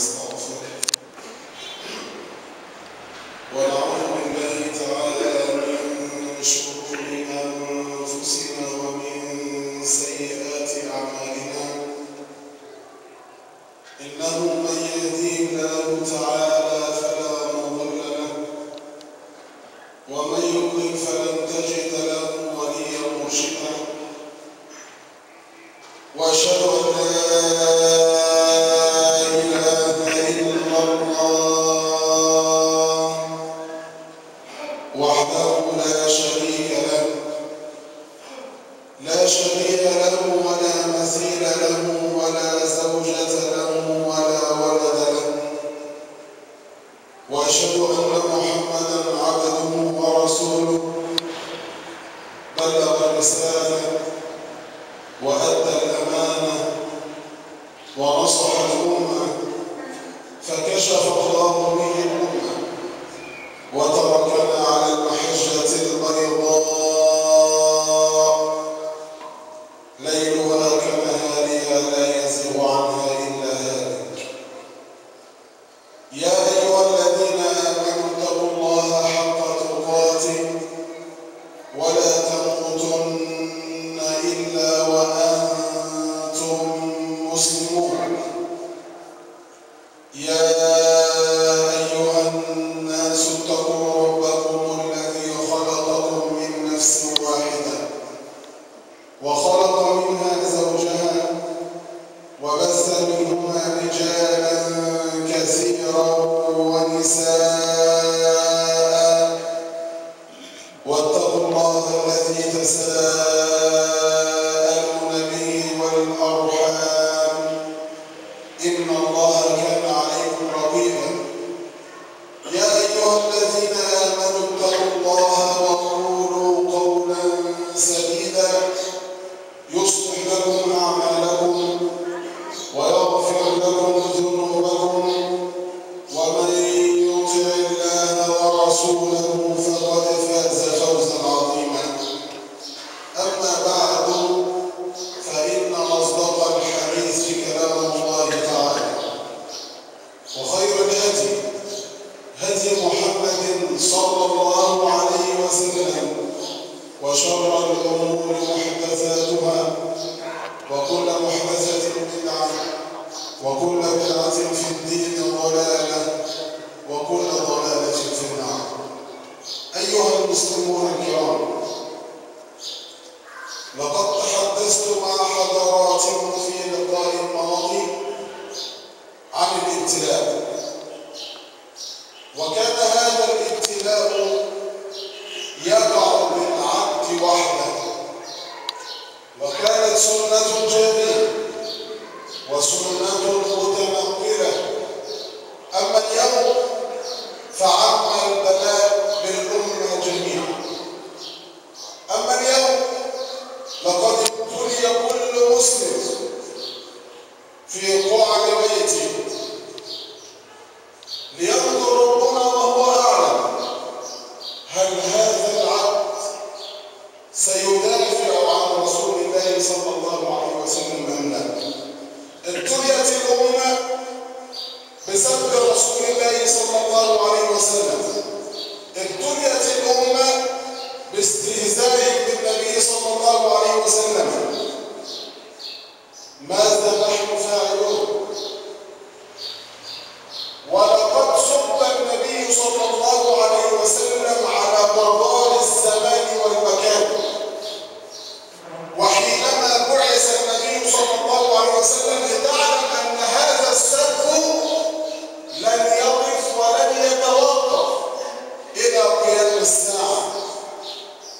ونستغفره ونعوذ بالله تعالى من شرور أنفسنا ومن سيئات أعمالنا إنه من يهديه الله تعالى فلا مضل له ومن يضلل فلن تجد له وليا مرشدا وأشهد أن لا إله إلا الله وحده لا شريك له ولا مثيل له ولا زوجة له ولا ولد له وأشهد أن محمدا عبده ورسوله بلغ الرسالة وأدى الأمانة ونصح الأمة فكشف الله به الأمة وتركنا على المحجة البيضاء ليلها كنهارها لا يزيغ عنها إلا هالك. يا أيها الذين آمنوا اتقوا الله حق تقاته ولا تموتن إلا وأنتم مسلمون. يا أيها الناس اتقوا ربكم الذي خلقكم من نفس واحدة وخلق منها زوجها وبث منهما رجالا كثيرا ونساء واتقوا الله الذي تساءلون به والأرحام إن الله كان عليكم رقيبا. يا أيها الذين آمنوا اتقوا الله وقولوا قولا سديدا يصلح لكم أعمالكم ويغفر لكم ذنوبكم ومن يطع الله ورسوله فقد فاز فوزا عظيما. أما بعد فإن أصدق الحديث كلام الله تعالى وخير الهدي هدي محمد صلى الله عليه وسلم وشر الأمور محدثاتها وكل محدثة بدعة وكل بدعة في الدين ضلالة وكل ضلالة في النار. أيها المسلمون الكرام، لقد تحدثت مع حضراتكم في لقاء ماضي عن الابتلاء، وكان هذا الابتلاء يقع بالعبد وحده، وكانت سنة جارية وسنة متنقلة. أما اليوم فعم البلاء بالأمة جميعا. أما اليوم لقد ابتلي كل مسلم في قعر بيته لينظر ربنا وهو أعلم هل هذا العبد سيدافع عن رسول الله صلى الله عليه وسلم أم لا. ابتليت الأمة بسبب رسول الله صلى الله عليه وسلم، ابتليت الأمة باستهزائهم بالنبي صلى الله عليه وسلم. ماذا نحن فاعلون؟ ولقد سب النبي صلى الله عليه وسلم على مدار الزمان والمكان، وحينما بعث النبي صلى الله عليه وسلم لتعلم أن هذا السب لن يقف ولن يتوقف إلى قيام الساعة،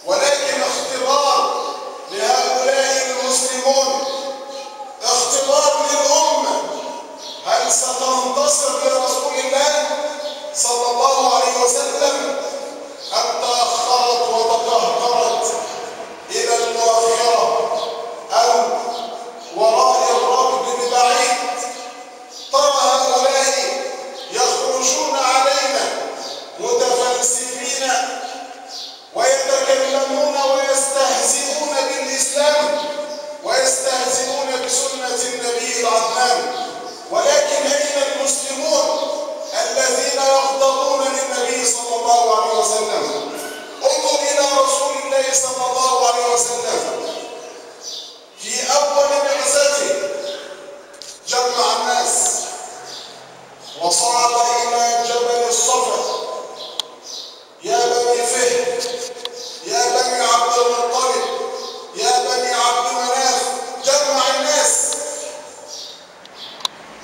ولكن اختبار لهؤلاء المسلمون، اختبار للأمة. هل ستنتصر لرسول الله صلى الله عليه وسلم أم تأخرت وتقهقرت إلى المؤخرة أو وراء الركب ببعيد؟ ترى هؤلاء يخرجون علينا متفلسفين ويتكلمون ويستهزئون بالإسلام ويستهزئون بسنة النبي العدنان، ولكن أين المسلمون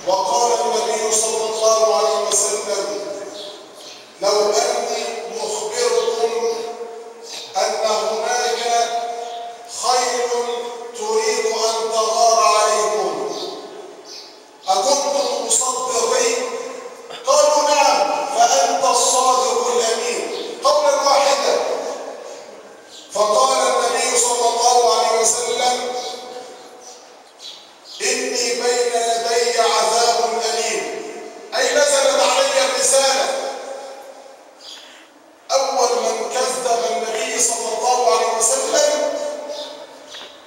وقال النبي صلى الله عليه وسلم: لو أني مخبركم أن هناك خيل تريد أن تغار عليكم أكنتم مصدقين؟ قالوا: نعم، فأنت الصادق الأمين، قولا واحدا. فقال النبي صلى الله عليه وسلم: إني بين يدي عذاب أليم، أي نزلت علي الرسالة. أول من كذب النبي صلى الله عليه وسلم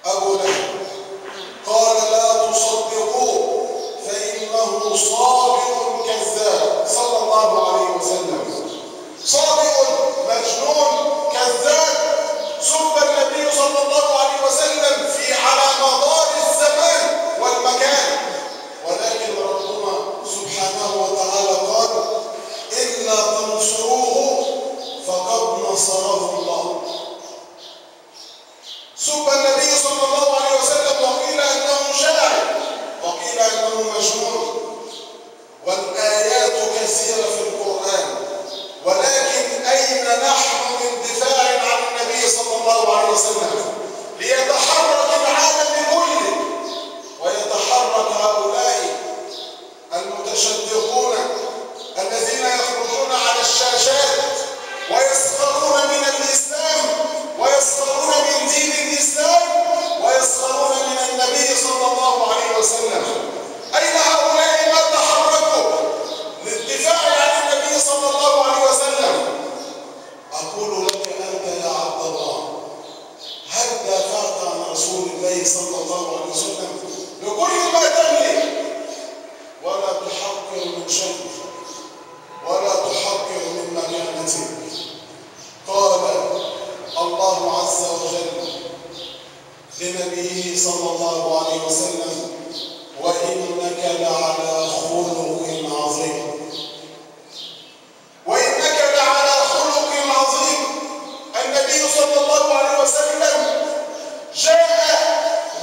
أبو لهب، قال: لا تصدقوه فإنه صادق كذاب، صلى الله عليه وسلم. صادق مجنون كذاب سب النبي صلى الله عليه وسلم على مدار الزمان والمكان، ولكن ربنا سبحانه وتعالى قال: إلا تنصروه فقد نصره الله. سب النبي صلى الله عليه وسلم وقيل أنه شاعر وقيل أنه مجنون، والآيات كثيرة في القرآن، ولكن أين نحن من دفاع عن النبي صلى الله عليه وسلم ليتحرك العالم كله ويتحرك هؤلاء المتشدقون الذين يخرجون على الشاشات ويسخرون من الإسلام ويسخرون من دين الإسلام ويسخرون من النبي صلى الله عليه وسلم؟ أين هؤلاء ما تحركوا للدفاع عن النبي صلى الله عليه وسلم؟ أقول لك أنت يا عبد الله، هل دافعت عن رسول الله صلى الله عليه وسلم بكل ما تملك؟ ولا تحقر من شأنه ولا تحقر من مكانته. قال الله عز وجل لنبيه صلى الله عليه وسلم: وإنك لعلى خلق عظيم. وإنك لعلى خلق عظيم. النبي صلى الله عليه وسلم جاء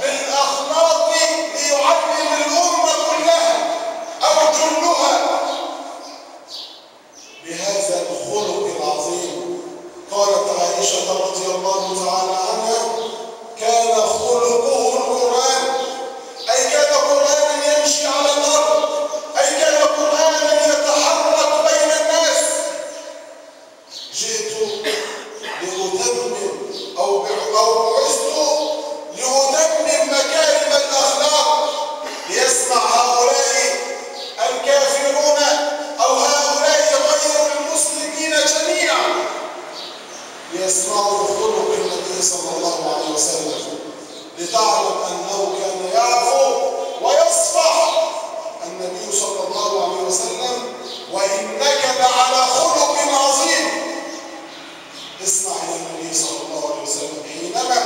بالأخلاق ليعلم الأمة كلها أو جلها بهذا الخلق العظيم. قالت عائشة رضي الله تعالى عنها: كان خلقه القرآن، أي كان قرآنا يمشي على الأرض، أي كان قرآنا يتحرك بين الناس. جئت لأتمم أو بعثت لأتمم مكارم الأخلاق ليسمع هؤلاء الكافرون أو هؤلاء غير المسلمين جميعا، ليسمعوا خلق النبي صلى الله عليه وسلم، لتعلم أنه كان يعفو ويصفح. النبي صلى الله عليه وسلم: وإنك لعلى خلق عظيم. اسمع إلى النبي صلى الله عليه وسلم حينما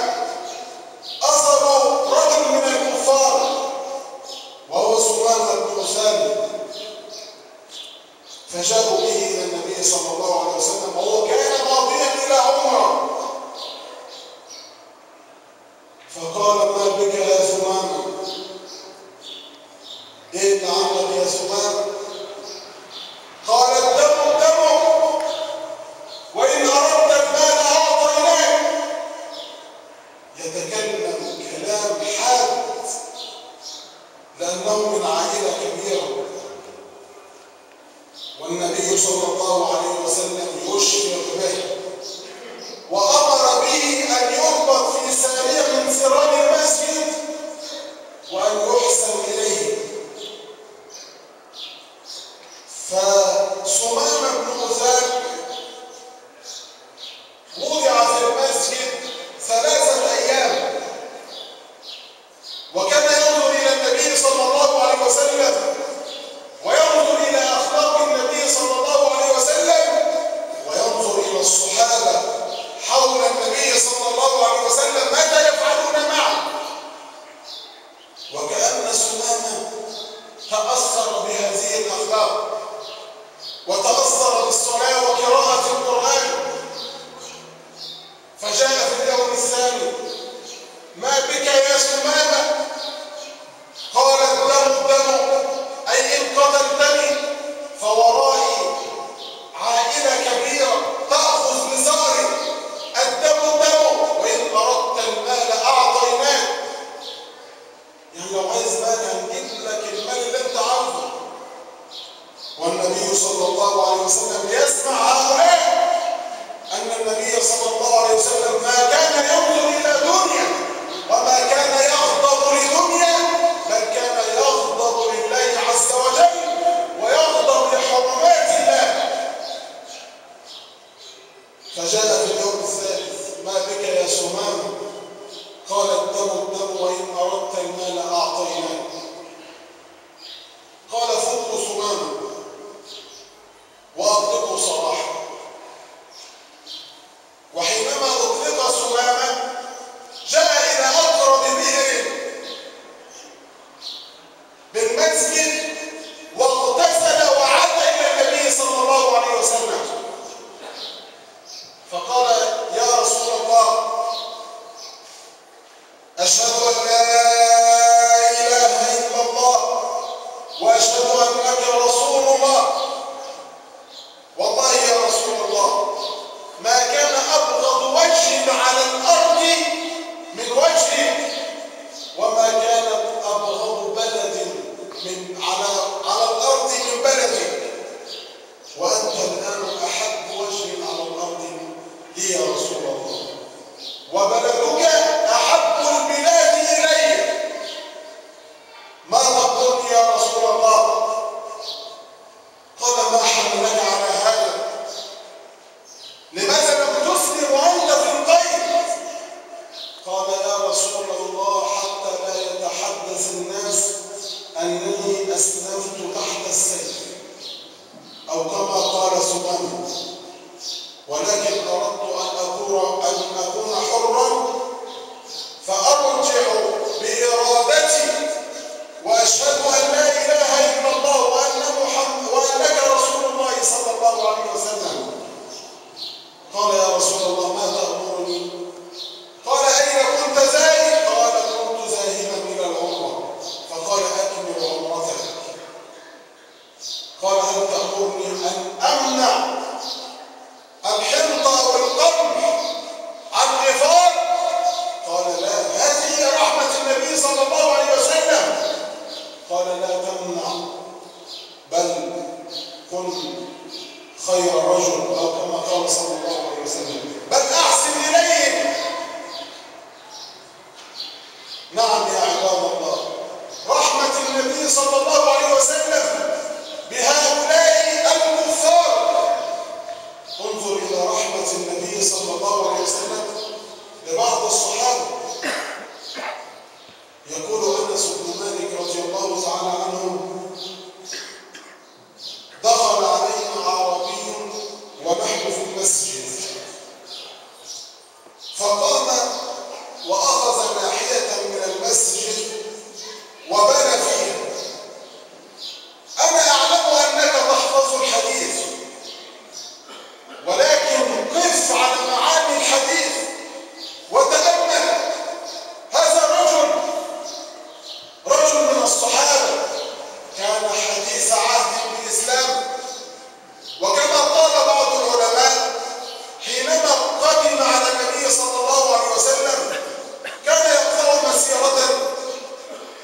أصروا رجل من الكفار وهو سمامة بن أسامة، فجاءوا به إلى النبي صلى الله عليه وسلم وهو كان ماضيا إلى عمره، فقال: ما بك يا سمامة؟ إيه اللي عملك يا سمامة؟ قال: الدم دمك، وإن أردت المال أعطيناك. يتكلم كلام حاد لأنه من عائلة كبيرة، والنبي صلى الله عليه وسلم يشفق به وأمر به أن يربط في سارية من سران المسجد وأن يحسن إليه. فسمامة بن أسامة وضع في المسجد 3 أيام، وكان ينظر إلى النبي صلى الله عليه وسلم وينظر إلى أخلاق النبي صلى الله عليه وسلم وينظر إلى الصحابة حول النبي صلى الله عليه وسلم ماذا يفعلون معه. وكأن سمامة تأثر بهذه الأخلاق وتأثر بالصلاة وقراءة القرآن، فجاء في اليوم الثاني: ما بك يا سمامة؟ قال: الدم دم، أي النبي صلى الله عليه وسلم ليسمع هؤلاء أن النبي صلى الله عليه وسلم ما كان ينظر إلى دنيا وما كان يغضب لدنيا، بل كان يغضب لله عز وجل ويغضب لحرمات الله. فجاء في اليوم الثالث: ما بك يا سمامة؟ قال: الدم وإن أردت المال أعطيناك. قال: فوق سمامة وأطلقوا صراحة. وحينما أطلق سمامة جاء إلى أقرب بئر بالمسجد واغتسل وعاد إلى النبي صلى الله عليه وسلم فقال: يا رسول الله، أشهد أن لا إله إلا الله وأشهد أنك رسول الله. والله يا رسول الله ما كان أبغض وجه على الأرض من وجهك، وما كانت أبغض بلد على الأرض من بلدك، وأنت الآن أحب وجه على الأرض لي يا رسول الله، وبلدك أحب البلاد إلي. ما تقولني يا رسول الله؟ قال: ما حملك على هذا؟ لماذا لم تسلم وأنت في القيد؟ قال: يا رسول الله، حتى لا يتحدث الناس أنني أسلمت تحت السيف، أو كما قال سمامة، ولكن أردت أن أكون حرا فأرجع بإرادتي وأشهد أن لا إله إلا الله وأنك رسول الله صلى الله عليه وسلم. قال: يا رسول الله، ما تأمرني؟ قال: أين كنت ذاهب؟ قال: كنت ذاهبا إلى العمرة. فقال: أكمل عمرتك. قال: هل تأمرني أن أمنع الحنطة والقمح عن غفار؟ قال: لا. هذه رحمة النبي صلى الله عليه وسلم. قال: لا تمنع، بل كن خير رجل، أو كما قال صلى الله عليه وسلم، بل أحسن إليهم. نعم يا عباد الله، رحمة النبي صلى الله عليه وسلم بهؤلاء الكفار. انظر إلى رحمة النبي صلى الله عليه وسلم لبعض الصحابة. يقول أنس بن مالك رضي الله تعالى عنه: دخل علينا أعرابي ونحن في المسجد، فقام وأخذ ناحية من المسجد وبنى فيها. أنا أعلم أنك تحفظ الحديث، ولكن قف على معاني الحديث وتأمل. هذا رجل من الصحابة، كان حديث عهد بالإسلام، وكما قال بعض العلماء حينما قدم على النبي صلى الله عليه وسلم كان يقطع مسيرة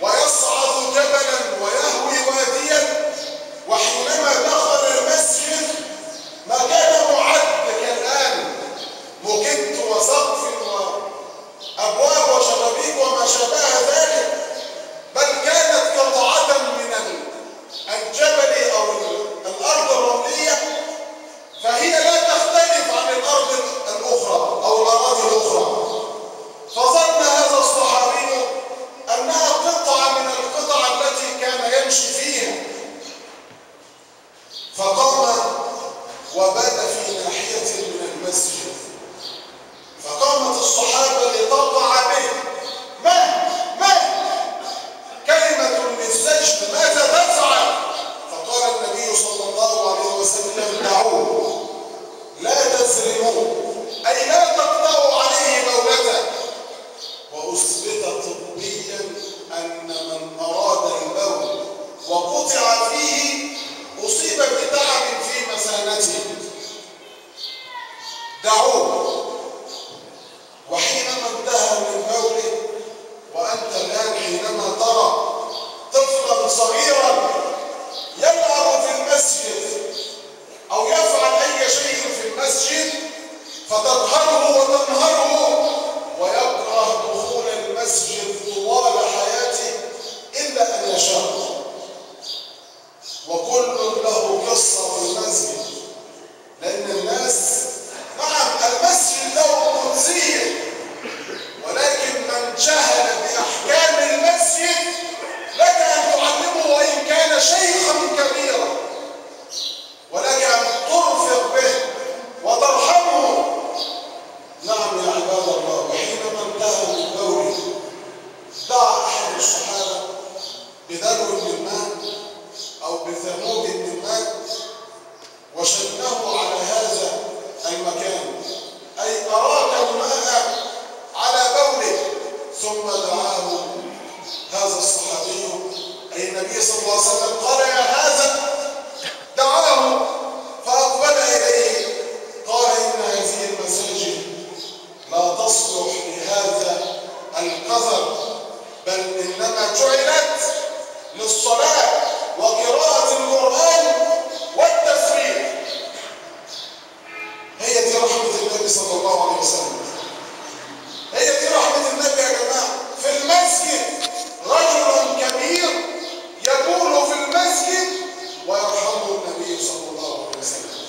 ويصعد جبلا ويهوي واديا، وحينما دخل المسجد ما كان معد كالآن، مكت وسقف وأبواب وشبابيك وما شابه ذلك، بل كانت قطعة من الجبل أو الأرض الرملية، فهي لا تختلف عن الأرض الأخرى أو الأراضي الأخرى. فظن هذا الصحابي أنها قطعة من القطع التي كان يمشي فيها، فقام وبات في ناحية من المسجد. فقامت الصحابة لتقع به: ما كلمة للسجن، ماذا تفعل؟ فقال النبي صلى الله عليه وسلم: دعوه، لا تزرموه، أي لا تقطعوا عليه مولته. وأثبت طبيا أن من أراد البول وقطع فيه أصيب بتعب في مثانته. دعوه. وحينما انتهى من بوله، وأنت الآن حينما ترى طفلا صغيرا يلعب في المسجد وكل له قصة في المسجد، لأن الناس نعم المسجد له قدسية، ولكن من جهل بأحكام المسجد لك أن تعلمه وإن كان شيخا كبيرا، ولك أن ترفق به وترحمه. نعم يا عباد الله. وحينما انتهى من دوره دعا أحد الصحابة بدلو من ماء أو بذنوب من ماء وشنه على هذا المكان، أي أراك الماء على بوله. ثم دعاه هذا الصحابي أي النبي صلى الله عليه وسلم قال يا هذا، دعاه فأقبل إليه قال إن هذه المساجد لا تصلح لهذا القذر، بل إنما جعلت للصلاة وقراءة القرآن والتسبيح. هي دي رحمة النبي صلى الله عليه وسلم، هي دي رحمة النبي يا جماعة. في المسجد رجل كبير يقول في المسجد ويرحمه النبي صلى الله عليه وسلم،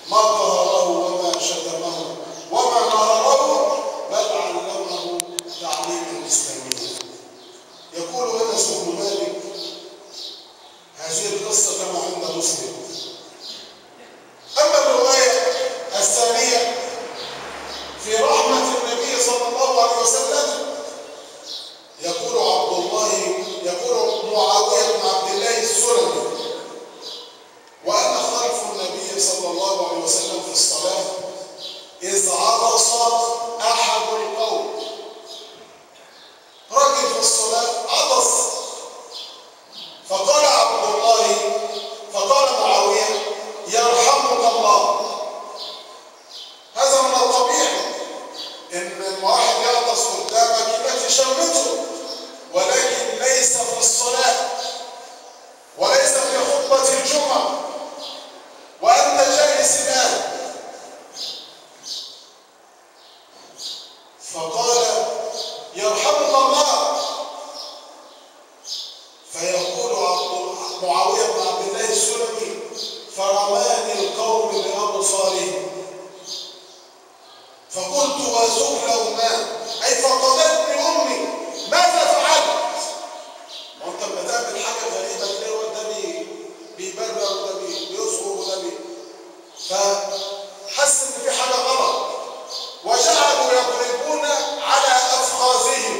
ما قهره وما شتمه وما نهره، بل علمه تعليم الإسلامية. يقول أنس بن مالك هذه القصة كما عند مسلم. أما الرواية الثانية في رحمة النبي صلى الله عليه وسلم، يقول معاوية بن عبد الله السلمي وأنا خلف النبي صلى الله عليه وسلم في الصلاة إذ عطس أحد القوم. رجل في الصلاة عطس، فقال معاوية يرحمك الله. هذا من الطبيعي إن واحد يعطس قدامك يبقى تشمته، ولكن ليس في الصلاة وليس في خطبة الجمعة وأنت جالس الآن. فقال يرحمك الله، فيقول معاوية بن عبد الله السلمي فرماني القوم بأبصارهم فقلت وزغلوا ما، أي فقدتني أمي، ماذا فعلت؟ وأنت لما تعمل حاجة غريبة تلاقي ده بيبرر وده بيصغر وده فحس إن في حاجة غلط، وجعلوا يضربون على أفخاذهم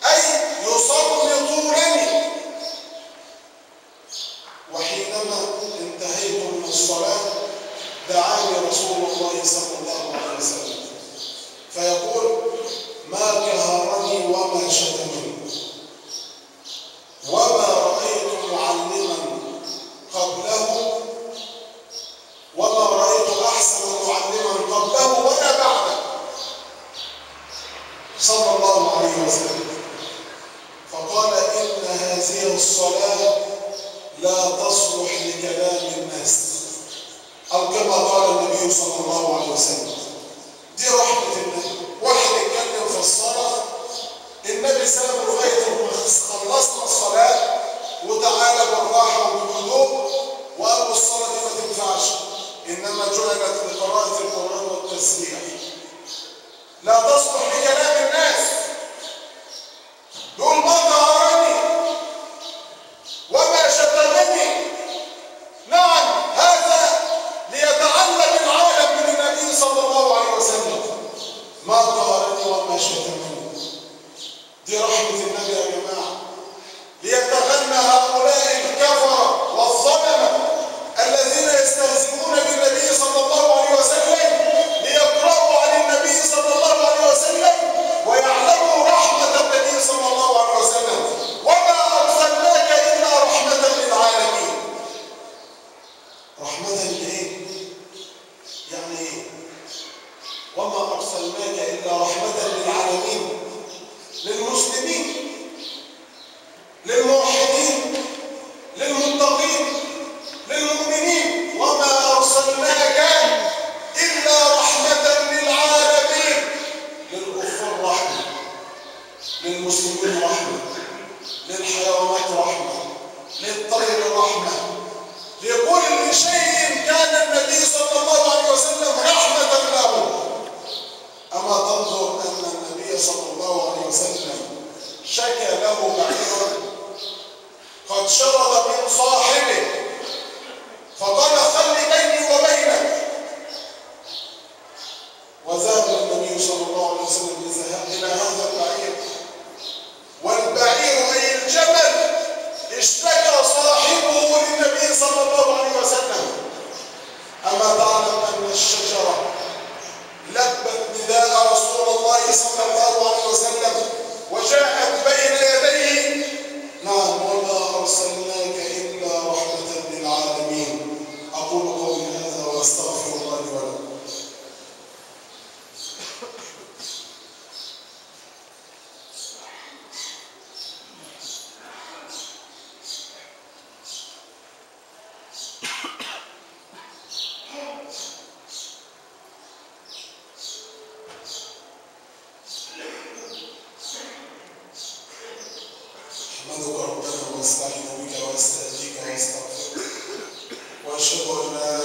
أي يصمتونني. وحينما انتهيت من الصلاة دعاني رسول الله صلى الله عليه وسلم فيقول ما كهرني وما شتمني، وما رأيت معلما قبله، وما رأيت أحسن معلما قبله ولا بعده صلى الله عليه وسلم. فقال إن هذه الصلاة لا تصلح لكلام الناس، أو كما قال النبي صلى الله عليه وسلم. دي رحمة النبي. واحد يتكلم في الصلاة النبي سلم لغاية ما خلصنا الصلاة وتعالى بالراحة وبالهدوء وقالوا الصلاة دي ما تنفعش، إنما جعلت لقراءة القرآن والتسبيح، لا تصلح لكلام الناس. دول ما قهرني وما شتمني. نعم هذا ليتعلم العالم من النبي صلى الله عليه وسلم، ما قهرني وما شتمني. دي رحمة النبي يا جماعة، ليتغنى هؤلاء الكفرة والظلمة الذين يستهزئون بالنبي صلى الله عليه وسلم ليقرأوا عن النبي صلى الله عليه وسلم وأشهد أن لا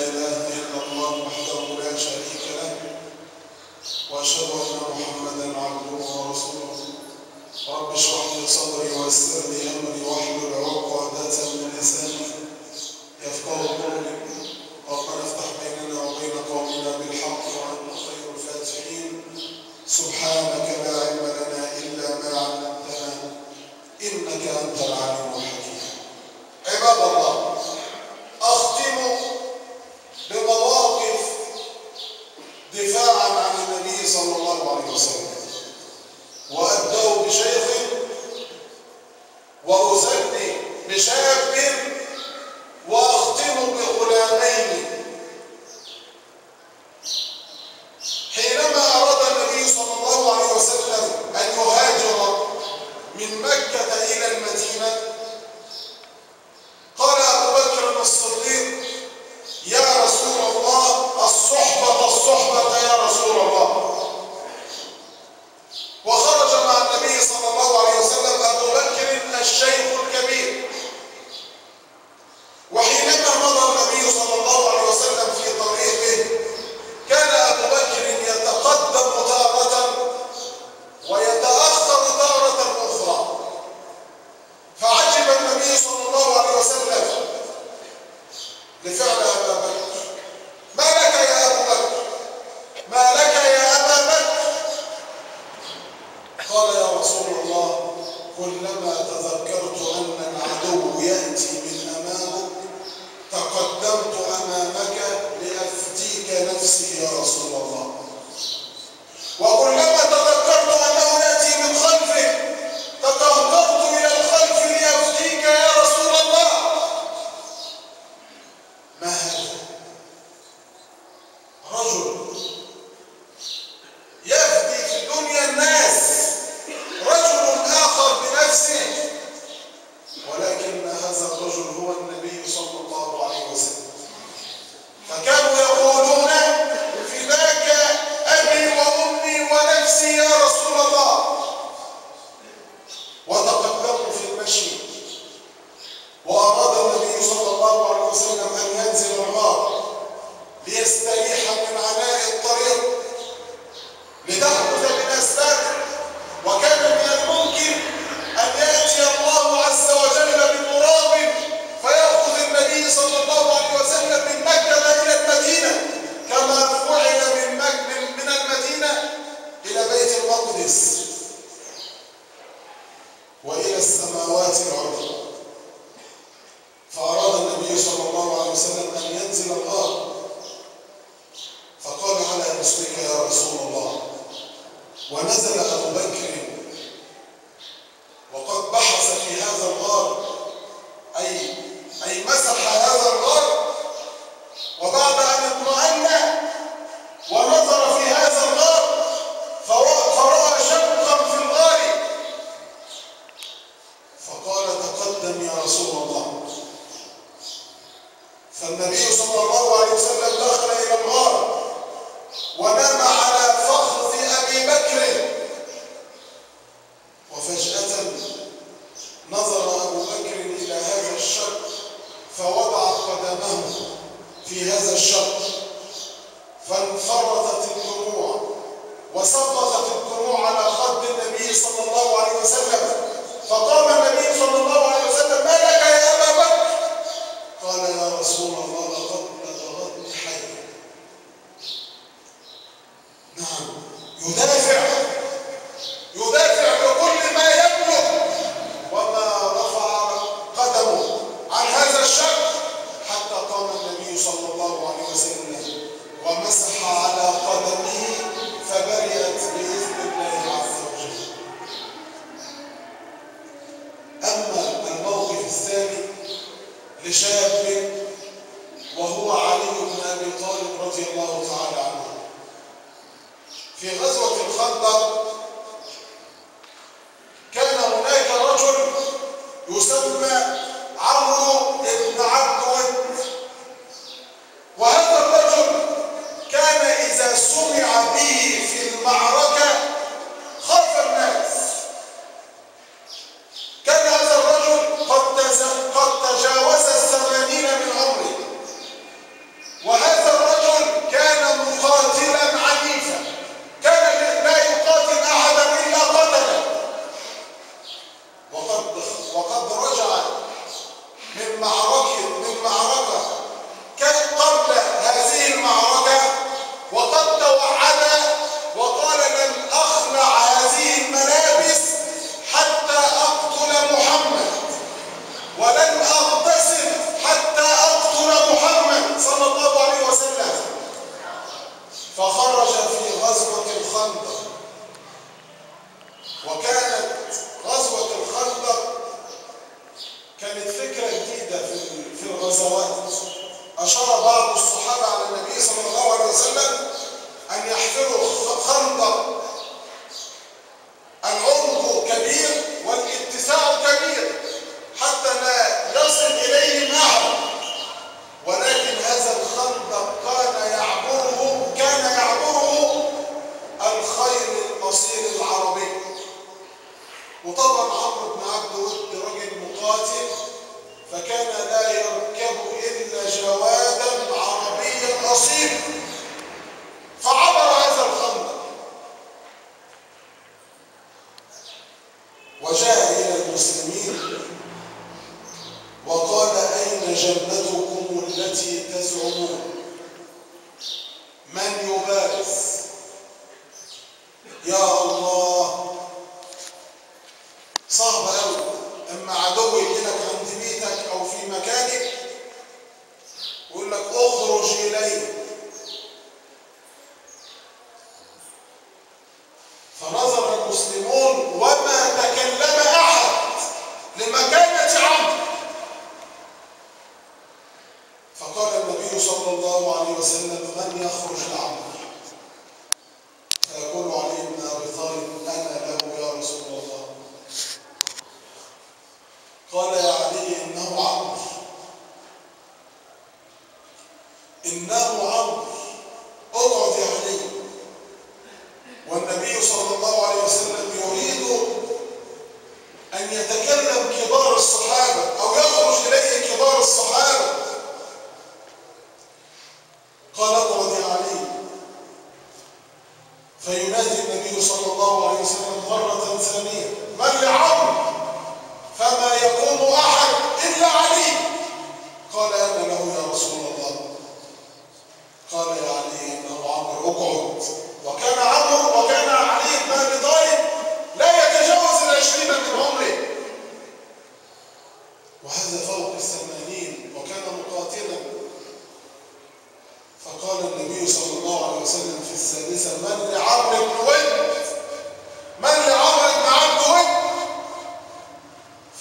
إله إلا الله وحده لا شريك له وأشهد أن محمدا عبده ورسوله. رب اشرح لي صدري ويسر لي أمري واحلل عقدة من لساني يفقهوا قولي. ربنا افتح بيننا وبين قومنا بالحق وأنت خير الفاتحين. سبحانك لا علم لنا إلا ما علمتنا إنك أنت العليم الحكيم. عباد الله، أختم بمواقف دفاعا عن النبي صلى الله عليه وسلم، وأبدأ بشيخ وأثني بشاب وأختم بغلامين. حينما أراد النبي صلى الله عليه وسلم أن يهاجر من مكة إلى المدينة، قال أبو بكر الصديق: يا رسول الله، الصحبة يا رسول الله. وخرج مع النبي صلى الله عليه وسلم أبو بكر الشيخ الكبير. وحينما مضى النبي صلى الله عليه وسلم في طريقه، كان أبو بكر يتقدم تارة ويتأخر تارة أخرى، فعجب النبي صلى الله عليه وسلم لفعل أبا بكر. ما لك يا أبو بكر؟ ما لك يا أبا بكر؟ قال: يا رسول الله، كلما تذكرت أن العدو يأتي من أمامك تقدمت أمامك لأفديك نفسي يا رسول الله، وكلما تذكرت أنه يأتي من خلفك تقهقرت إلى الخلف لأفديك يا رسول الله. ما هذا؟ رجل يفدي في الدنيا الناس، رجل آخر بنفسه، ولكن هذا الرجل هو النبي صلى الله عليه وسلم. فكانوا يقولون: فداك أبي وأمي ونفسي يا رسول الله. وتقدموا في المشي، وأراد النبي صلى الله عليه وسلم أن ينزل الغار ليستريح من عناء الطريق لتأخذ من أسبابه. وكان من الممكن أن يأتي الله عز وجل بغراب فيأخذ النبي صلى الله عليه وسلم من مكة إلى المدينة، كما فعل من المدينة إلى بيت المقدس وإلى السماوات العلى. فأراد النبي صلى الله عليه وسلم أن ينزل الغار، فقال: على رسلك يا رسول الله. ونزل أبو بكر وقد بحث في هذا الغار، أي مسح هذا الغار، وبعد أن اطمأن ونظر في هذا الغار فرأى شقا في الغار، فقال: تقدم يا رسول الله. فالنبي صلى الله عليه وسلم دخل إلى الغار ونام على فخذ أبي بكر. وفجأة نظر أبو بكر إلى هذا الشق فوضع قدمه في هذا الشق، فانفرطت الدموع وسقطت الدموع على خد النبي صلى الله عليه وسلم. فقام النبي صلى الله عليه وسلم: ما لك يا أبا بكر؟ قال: يا رسول الله، لقد بلغتني حيا. نعم، يدافع بكل ما يملك، وما رفع قدمه عن هذا الشق حتى قام النبي صلى الله عليه وسلم ومسح على قدمه فبرئت بإذن الله عز وجل. أما الموقف الثاني لشاب، وهو علي بن أبي طالب رضي الله تعالى عنه. في غزوة الخندق كان هناك رجل يسمى عمرو بن عبد ود، وهذا الرجل كان إذا سمع به في المعركة خاف الناس. كان هذا الرجل قد تجاوز 80 من عمره، توعد وقال لن أخلع هذه الملابس حتى أقتل محمد، ولن أغتسل حتى أقتل محمد صلى الله عليه وسلم. فخرج في غزوة الخندق، وكانت غزوة الخندق كانت فكرة جديدة في الغزوات. أشار بعض الصحابة على النبي صلى الله عليه وسلم أن يحفروا خندق العمق كبير والاتساع كبير حتى لا يصل إليه معه، ولكن هذا الخندق كان يعبره الخيل الأصيل العربي. وطبعا عمرو بن عبد ود رجل مقاتل، فكان لا يركب إلا جوادا عربيا أصيلا، فعبر هذا الخندق وجاء إلى المسلمين وقال أين جنتكم التي تزعمون؟ من يبارز؟ يا الله، صعب قوي اما عدو يجي لك عند بيتك او في مكانك ويقول لك اخرج اليه. فنظر المسلمون وما تكلم احد لمكانة عمرو، فقال النبي صلى الله عليه وسلم من يخرج لعمرو؟ فيقول علي بن ابي طالب انا له يا رسول الله. قال يا علي إنه عمرو، إنه عمرو، اقعد يا علي. والنبي صلى الله عليه وسلم يريد أن يتكلم كبار الصحابة أو يخرج إليه كبار الصحابة. قال اقعد يا علي. فينادي النبي صلى الله عليه وسلم مرة ثانية من لعمرو؟ فما يقوم أحد إلا علي. قال أنا له يا رسول الله. قال يا علي إنه عمرو، اقعد. وكان علي بن أبي طالب لا يتجاوز 20 من عمره، وهذا فوق 80، وكان مقاتلا. فقال النبي صلى الله عليه وسلم في السادسة من لعمرو بن ود؟ من لعمرو بن عبد ود؟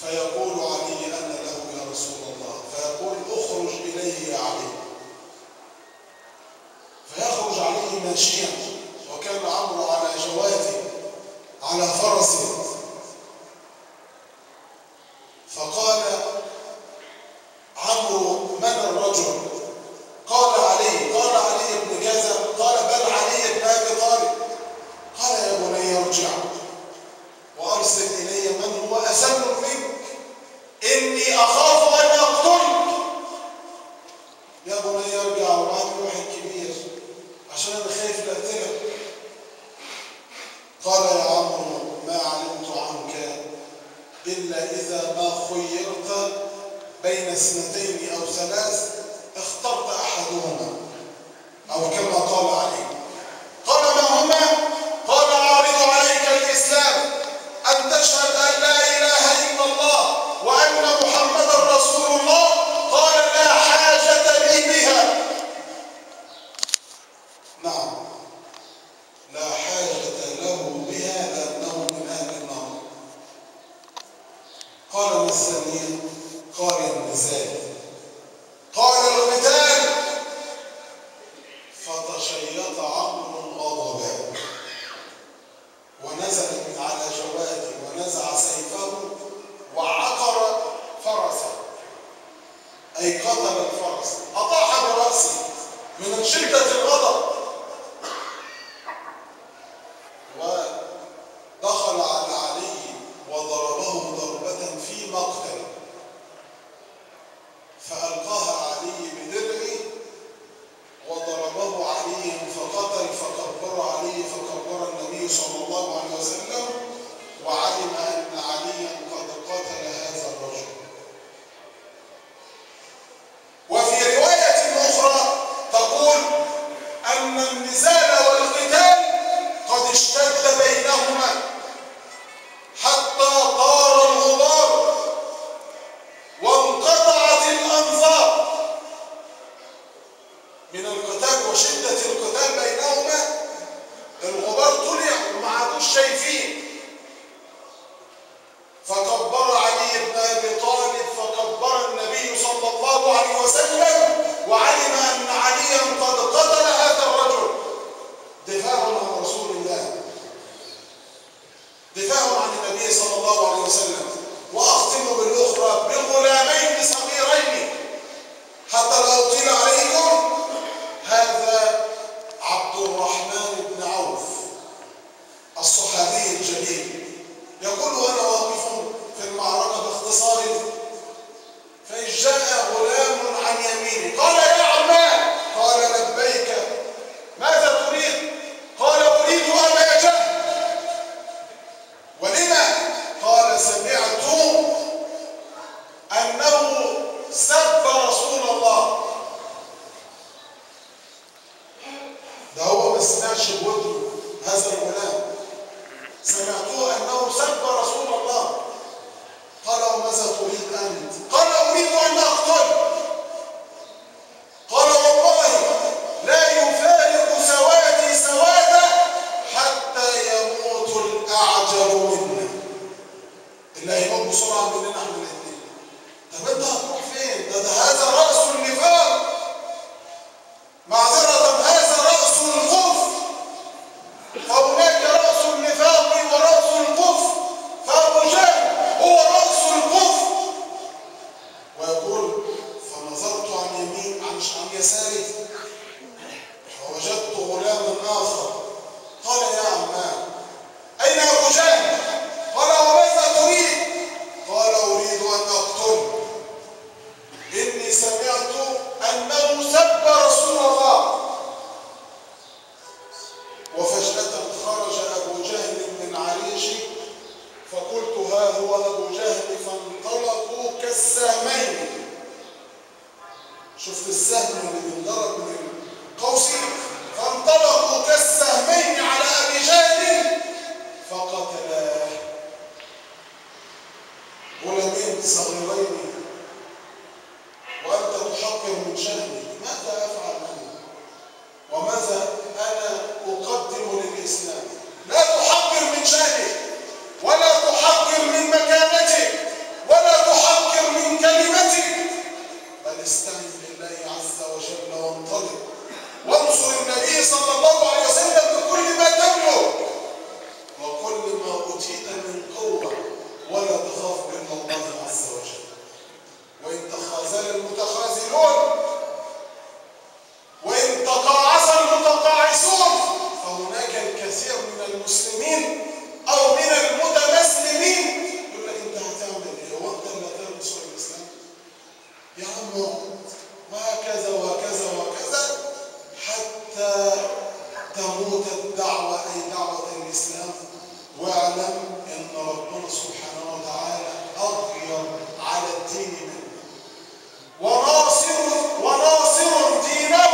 فيقول علي أنا له يا رسول الله. فيقول اخرج إليه يا علي. فيخرج عليه ماشيا، وكان عمرو على جواده على فرسه. فقال عمرو من الرجل؟ قال علي بن كذا. قال بل علي بن أبي طالب. قال يا بني ارجع وأرسل إلي من هو أسن منك، إني أخاف أن أقتلك. يا بني ارجع ومعك واحد كبير عشان أنا خايف لا أقتلك. قال يا عمرو ما علمت عنك إلا إذا ما خيرت بين 2 أو 3 اخترت أحدهما، أو كما قال علي. قال ما هما؟ قال عارض عليك الإسلام، أن تشهد أن لا إله إلا الله وأن محمدا رسول الله. قال لا حاجة لي بها. نعم، لا حاجة له بها لأنه من أهل النار. قال ما الثانية؟ قال النزال. قال القتال. فتشيط عمرو غضبا ونزل من على جواده ونزع سيفه وعقر فرسه، أي قتل الفرس، أطاح برأسه من شدة الغضب، ودخل على علي وضربه ضربة في مقتل، فألقاها علي بدرعه وضربه علي فقتل، فكبر علي فكبر النبي صلى الله عليه وسلم، وعلم أن عليا قد قتل هذا الرجل. وفي رواية أخرى تقول أن وشدة القتال بينهما الغبار طلع وما عادوش شايفين. فكبر علي بن ابي طالب، فكبر النبي صلى الله عليه وسلم، وعلم ان عليا قد قتل هذا الرجل دفاعا عن رسول الله، دفاعا عن النبي صلى الله عليه وسلم. واختم بالاخرى بغلامين صغيرين حتى لا اطيل عليكم. هذا عبد الرحمن بن عوف الصحابي الجليل يقول: وانا واقف في المعركه باختصار، فإذ جاء غلام عن يميني قال: يا عماه. قال: لبيك، ماذا تريد؟ قال: اريد ابا جهل. ولما؟ قال: سمعت انه سب رسول الله. ده هو ما سمعش بودنه، هذا الغلام سمعته انه سب رسول الله. قال: وماذا تريد انت؟ قال: اريد ان اقتل. قال: والله لا يفارق سوادي سوادا حتى يموت الاعجل منا. اللي هيموت بسرعه مننا احنا الاثنين. طب انت هتروح فين؟ ده هذا راس النفاق، معذره هذا راس الكفر. فهناك راس النفاق وراس الكفر، فابو جهل هو راس الكفر. ويقول: فنظرت عن يساري فوجدت غلاما اخر. قال: يا عماه، اين ابو جهل؟ قال: وماذا تريد؟ قال: اريد ان اقتل. اني سمعت انه سب رسول الله. وفجأة خرج ابو جهل من عريشي، فقلت: ها هو ابو جهل. فانطلقوا كالسهمين. شفت السهم اللي بينضرب من القوس؟ فانطلقوا كالسهمين على ابي جهل فقتلاه. غلامين صغيرين وانت تحقر من شأني، ماذا افعل انا؟ وماذا انا اقدم للاسلام؟ لا تحقر من شأني، ولا تحقر من مكانتك، ولا تحقر من كلمتك، بل استعن بالله عز وجل وانطلق وانصر النبي صلى الله عليه وسلم بكل ما تملك وكل ما اوتيت من قوه، ولا تخاف الا الله عز وجل. وان تخاذل المتخاذلون، وان تقاعس المتقاعسون، فهناك الكثير من المسلمين او من المتمسلمين يقول لك: انت هتعمل ايه؟ هو انت اللي هتنصر الاسلام؟ يا عم وهكذا وهكذا وهكذا حتى تموت الدعوه، اي دعوه الاسلام. واعلم ان ربنا سبحانه وتعالى اغير على الدين منه، وناصر دينه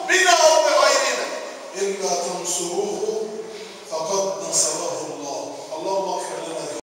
بنا او بغيرنا. الا تنصروه فقد نصره